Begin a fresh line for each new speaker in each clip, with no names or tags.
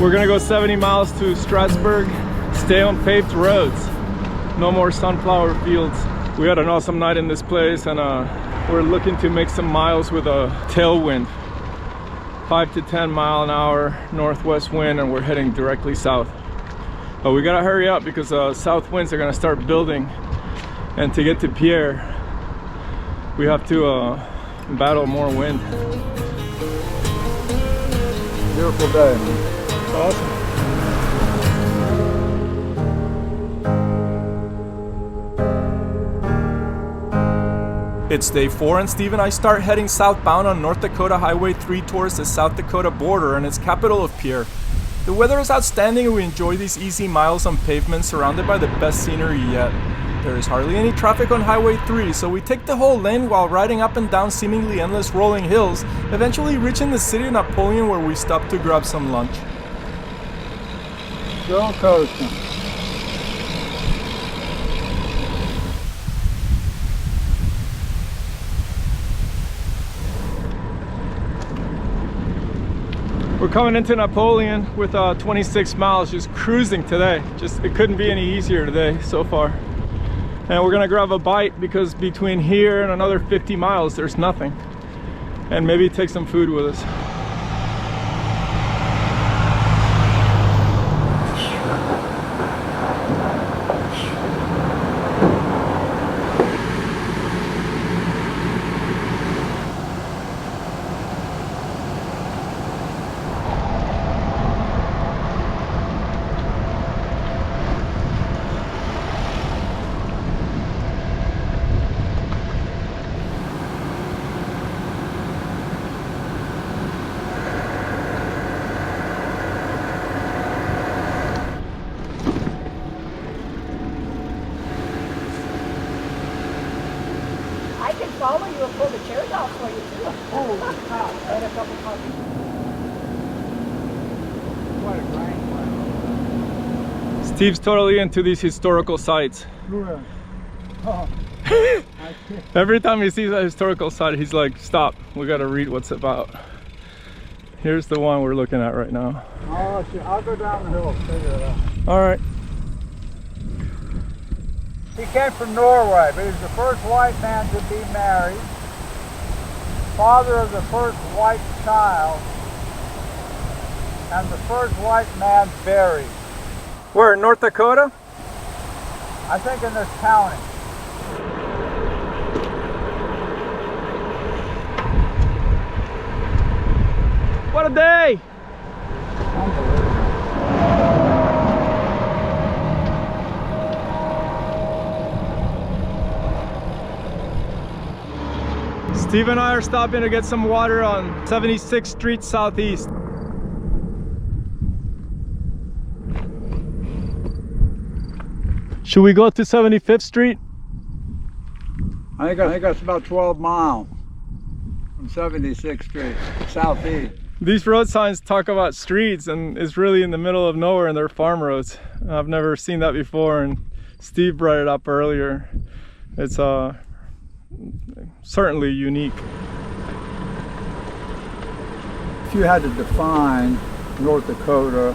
We're gonna go 70 miles to Strasburg, stay on paved roads. No more sunflower fields. We had an awesome night in this place, and we're looking to make some miles with a tailwind. 5 to 10 mile an hour northwest wind, and we're heading directly south. But we gotta hurry up because south winds are gonna start building, and to get to Pierre we have to battle more wind.
Beautiful day, man.
Awesome. It's day 4 and Steve and I start heading southbound on North Dakota Highway 3 towards the South Dakota border and its capital of Pierre. The weather is outstanding and we enjoy these easy miles on pavement surrounded by the best scenery yet. There is hardly any traffic on Highway 3, so we take the whole lane while riding up and down seemingly endless rolling hills, eventually reaching the city of Napoleon where we stop to grab some lunch.
Still coasting.
We're coming into Napoleon with 26 miles, just cruising today. It couldn't be any easier today so far. And we're gonna grab a bite because between here and another 50 miles, there's nothing. And maybe take some food with us.
Follow you and pull the chairs out for you too. Holy cow, and a couple puppies.
What a grand.
Steve's totally into these historical sites.
Oh.
Every time he sees a historical site, he's like, stop, we gotta read what's about. Here's the one we're looking at right now.
I'll go down the hill, figure it out.
All right.
He came from Norway, but he was the first white man to be married, father of the first white child, and the first white man buried.
Where, in North Dakota?
I think in this county.
What a day!
Unbelievable.
Steve and I are stopping to get some water on 76th Street Southeast. Should we go to 75th Street?
I think that's about 12 miles from 76th Street, southeast.
These road signs talk about streets and it's really in the middle of nowhere and they're farm roads. I've never seen that before and Steve brought it up earlier. It's certainly unique.
If you had to define North Dakota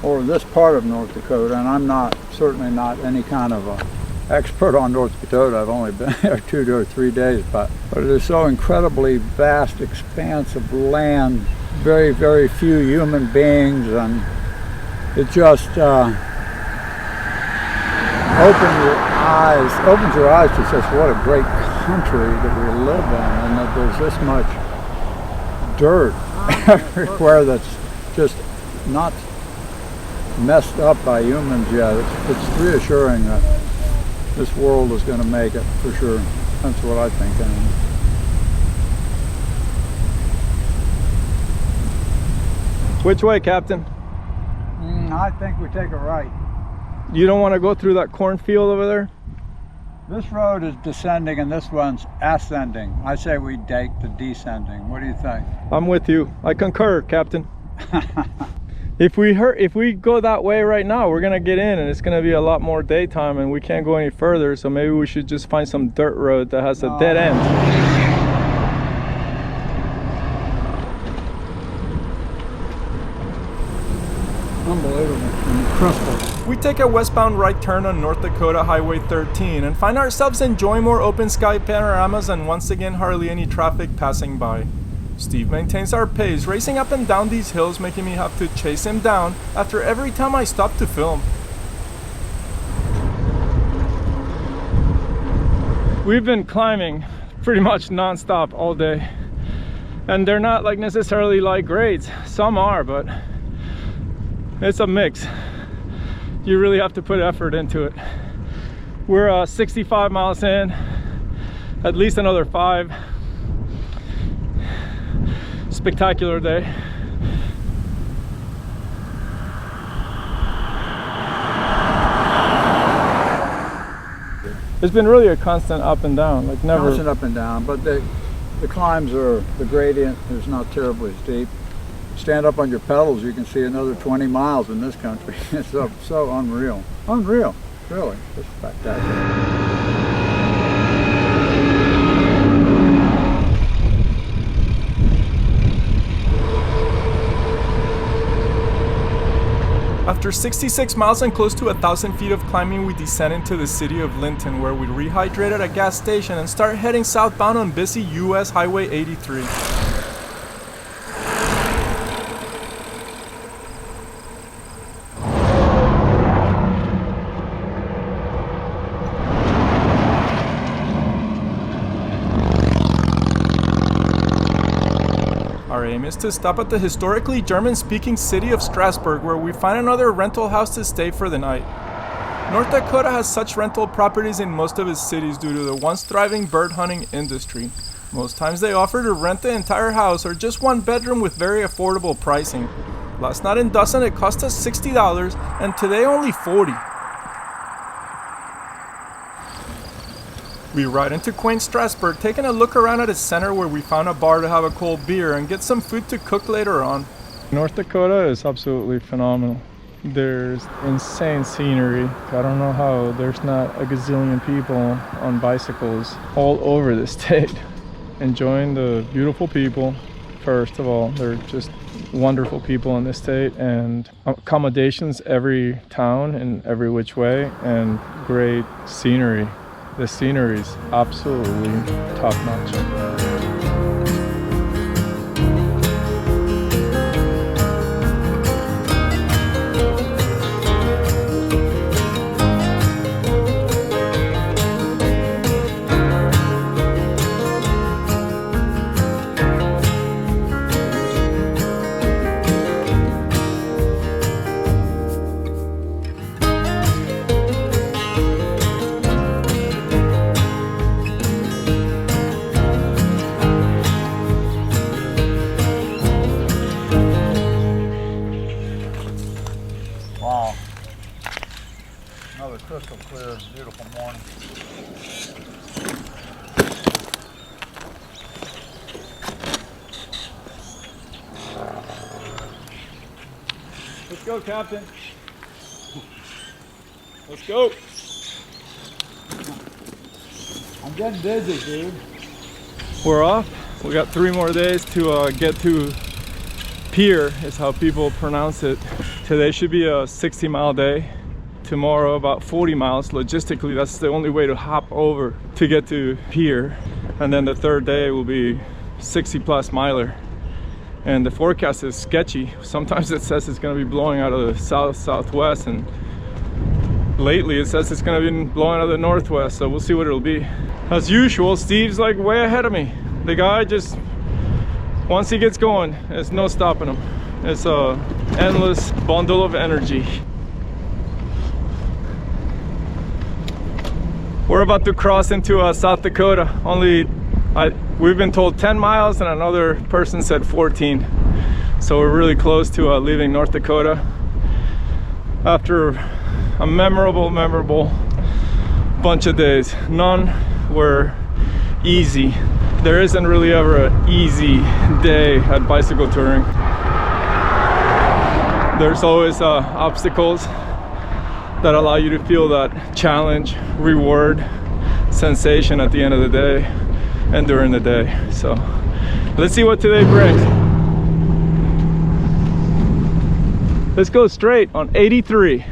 or this part of North Dakota, and I'm certainly not any kind of a expert on North Dakota, I've only been there 2 or 3 days, but it is so incredibly vast expanse of land, very, very few human beings, and it just opens your eyes to just what a great country that we live in, and that there's this much dirt everywhere that's just not messed up by humans yet. It's reassuring that this world is going to make it, for sure. That's what I think anyway.
Which way, Captain?
I think we take a right.
You don't want to go through that cornfield over there?
This road is descending and this one's ascending. I say we take the descending. What do you think?
I'm with you. I concur, Captain. If we go that way right now, we're gonna get in and it's gonna be a lot more daytime and we can't go any further, so maybe we should just find some dirt road that has a dead end.
Unbelievable. Incredible.
We take a westbound right turn on North Dakota Highway 13 and find ourselves enjoying more open sky panoramas and once again hardly any traffic passing by. Steve maintains our pace, racing up and down these hills, making me have to chase him down after every time I stop to film. We've been climbing pretty much non-stop all day, and they're not like necessarily light grades. Some are, but it's a mix. You really have to put effort into it. We're 65 miles in, at least another 5. Spectacular day. It's been really a constant up and down, like never.
Constant up and down, but the climbs are, the gradient is not terribly steep. Stand up on your pedals, you can see another 20 miles in this country. It's so unreal. Unreal, really. It's spectacular.
After 66 miles and close to 1,000 feet of climbing, we descend into the city of Linton, where we rehydrate at a gas station and start heading southbound on busy US Highway 83. Our aim is to stop at the historically German-speaking city of Strasburg, where we find another rental house to stay for the night. North Dakota has such rental properties in most of its cities due to the once thriving bird hunting industry. Most times they offer to rent the entire house or just one bedroom with very affordable pricing. Last night in Dawson it cost us $60 and today only $40. We ride into quaint Strasburg, taking a look around at its center where we found a bar to have a cold beer and get some food to cook later on. North Dakota is absolutely phenomenal. There's insane scenery. I don't know how there's not a gazillion people on bicycles all over the state. Enjoying the beautiful people. First of all, they're just wonderful people in this state, and accommodations every town in every which way, and great scenery. The scenery is absolutely top-notch.
Wow. Another crystal clear, beautiful morning.
Let's go, Captain. Let's go.
I'm getting dizzy, dude.
We're off. We got 3 more days to get to Pierre, is how people pronounce it. Today should be a 60-mile day. Tomorrow about 40 miles. Logistically, that's the only way to hop over to get to Pierre. And then the 3rd day will be 60-plus miler. And the forecast is sketchy. Sometimes it says it's going to be blowing out of the southwest, and lately it says it's going to be blowing out of the northwest, so we'll see what it'll be. As usual, Steve's like way ahead of me. The guy just, once he gets going, there's no stopping him. It's a endless bundle of energy. We're about to cross into South Dakota. We've been told 10 miles and another person said 14. So we're really close to leaving North Dakota after a memorable bunch of days. None were easy. There isn't really ever an easy day at bicycle touring. There's always obstacles that allow you to feel that challenge, reward, sensation at the end of the day and during the day. So let's see what today brings. Let's go straight on 83.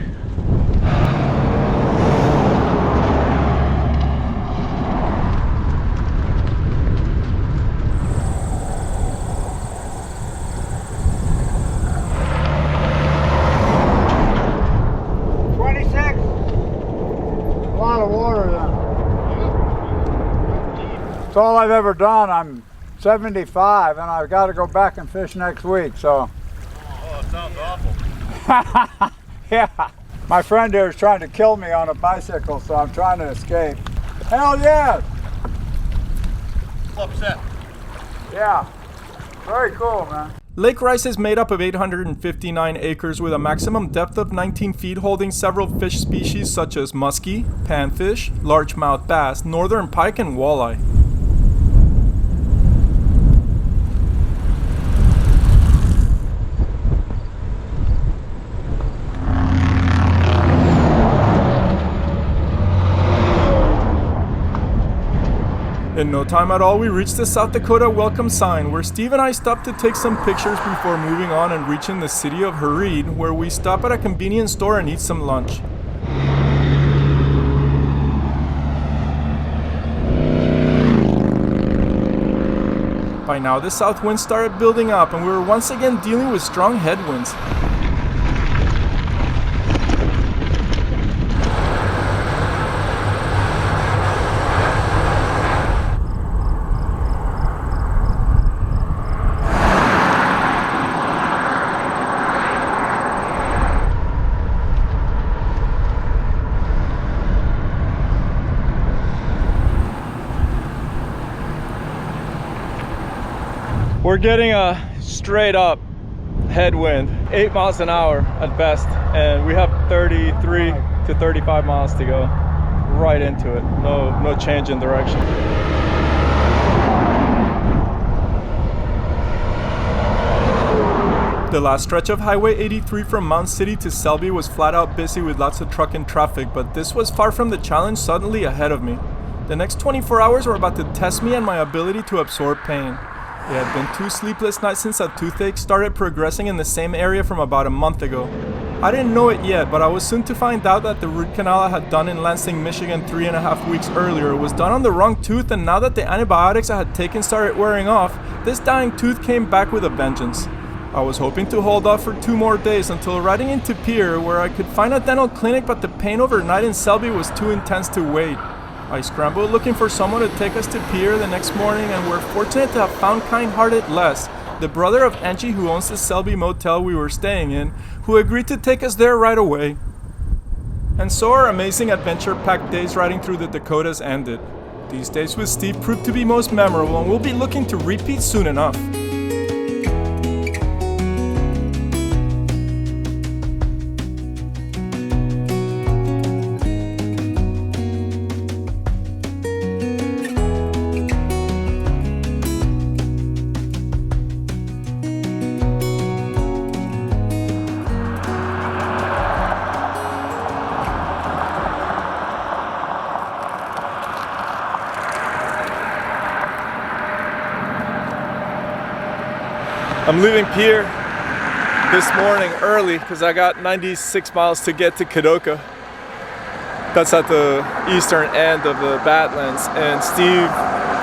It's all I've ever done. I'm 75 and I've got to go back and fish next week, so.
Oh, it sounds awful.
Yeah. My friend here is trying to kill me on a bicycle, so I'm trying to escape. Hell yeah!
Upset.
Yeah. Very cool, man.
Lake Rice is made up of 859 acres with a maximum depth of 19 feet, holding several fish species such as muskie, panfish, largemouth bass, northern pike, and walleye. In no time at all, we reached the South Dakota welcome sign, where Steve and I stopped to take some pictures before moving on and reaching the city of Hareid, where we stop at a convenience store and eat some lunch. By now, the south wind started building up, and we were once again dealing with strong headwinds. We're getting a straight up headwind, 8 miles an hour at best, and we have 33 to 35 miles to go right into it. No change in direction. The last stretch of Highway 83 from Mound City to Selby was flat out busy with lots of truck and traffic, but this was far from the challenge suddenly ahead of me. The next 24 hours were about to test me and my ability to absorb pain. It had been 2 sleepless nights since a toothache started progressing in the same area from about a month ago. I didn't know it yet, but I was soon to find out that the root canal I had done in Lansing, Michigan 3.5 weeks earlier was done on the wrong tooth, and now that the antibiotics I had taken started wearing off, this dying tooth came back with a vengeance. I was hoping to hold off for 2 more days until riding into Pierre, where I could find a dental clinic, but the pain overnight in Selby was too intense to wait. I scrambled looking for someone to take us to Pierre the next morning, and we're fortunate to have found kind-hearted Les, the brother of Angie who owns the Selby motel we were staying in, who agreed to take us there right away. And so our amazing adventure-packed days riding through the Dakotas ended. These days with Steve proved to be most memorable, and we'll be looking to repeat soon enough. I'm leaving Pierre this morning early because I got 96 miles to get to Kadoka. That's at the eastern end of the Badlands, and Steve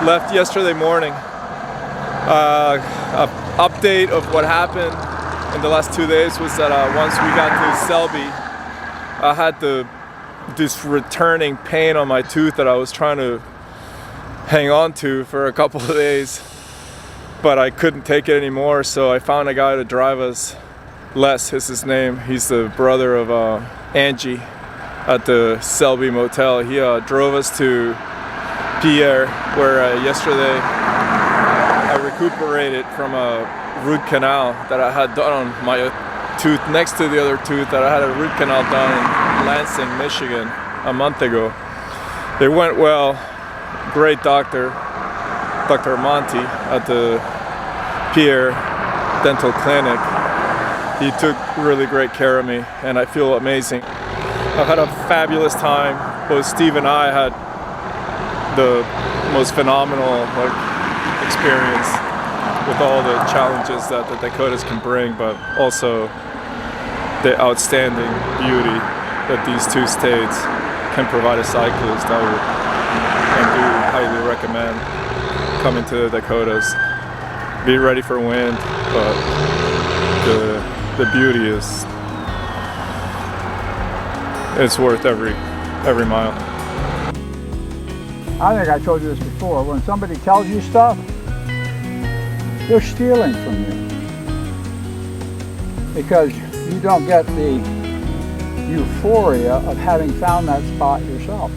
left yesterday morning. An update of what happened in the last 2 days was that once we got to Selby, I had this returning pain on my tooth that I was trying to hang on to for a couple of days, but I couldn't take it anymore, so I found a guy to drive us. Les is his name. He's the brother of Angie at the Selby motel. He drove us to Pierre, where yesterday I recuperated from a root canal that I had done on my tooth next to the other tooth that I had a root canal done in Lansing, Michigan a month ago. It went well. Great doctor, Dr. Monty at the Pierre Dental Clinic. He took really great care of me, and I feel amazing. I've had a fabulous time. Both Steve and I had the most phenomenal experience with all the challenges that the Dakotas can bring, but also the outstanding beauty that these two states can provide a cyclist, I do highly recommend coming to the Dakotas. Be ready for wind, but the beauty is, it's worth every mile.
I think I told you this before. When somebody tells you stuff, they're stealing from you. Because you don't get the euphoria of having found that spot yourself.